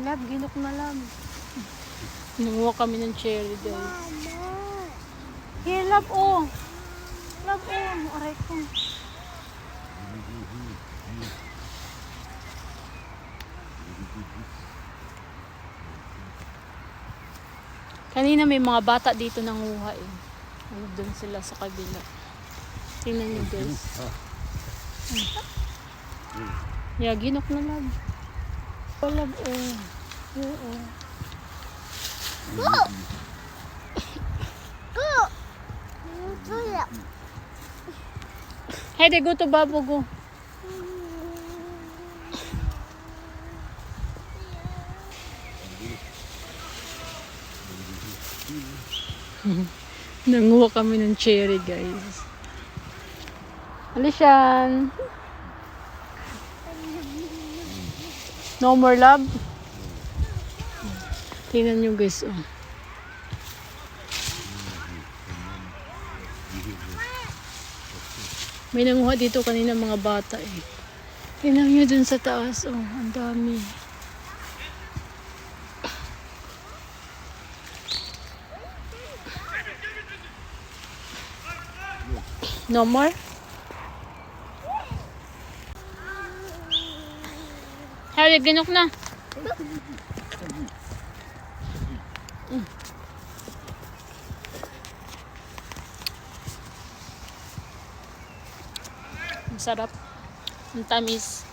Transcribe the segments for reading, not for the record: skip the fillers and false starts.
Lab, ginok na lab. Nanguha kami ng cherry guys. Here, lab, oh. Lab, oh. Aray ko. Kanina may mga bata dito nanguha eh. Ano doon sila sa kabila. Tingnan nyo guys. Yeah, ginok na lab. Oh, lab, oh. Oo. Hey, they go to Babo, go. Nanguha kami ng cherry, guys. Alishan. No more love. Tingnan nyo, guys, oh. May nanguha dito kanina mga bata eh. Tingnan nyo dun sa taas, oh. Ang dami. No more? Harry, ginok na. Masarap. Ang tamis.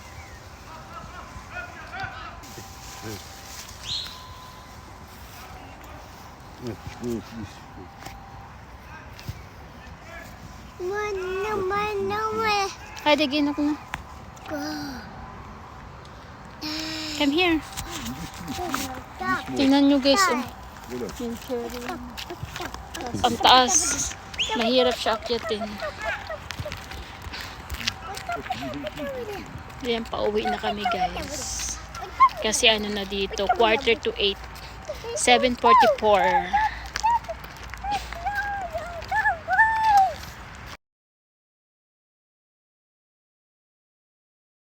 Ay, di ginok na. Come here. Tingnan nyo guys, oh. Yung cherry. Ang taas. Mahirap siya akyatin. Ayan, pauwi na kami guys. Kasi ano na dito, 7:45. 7:44.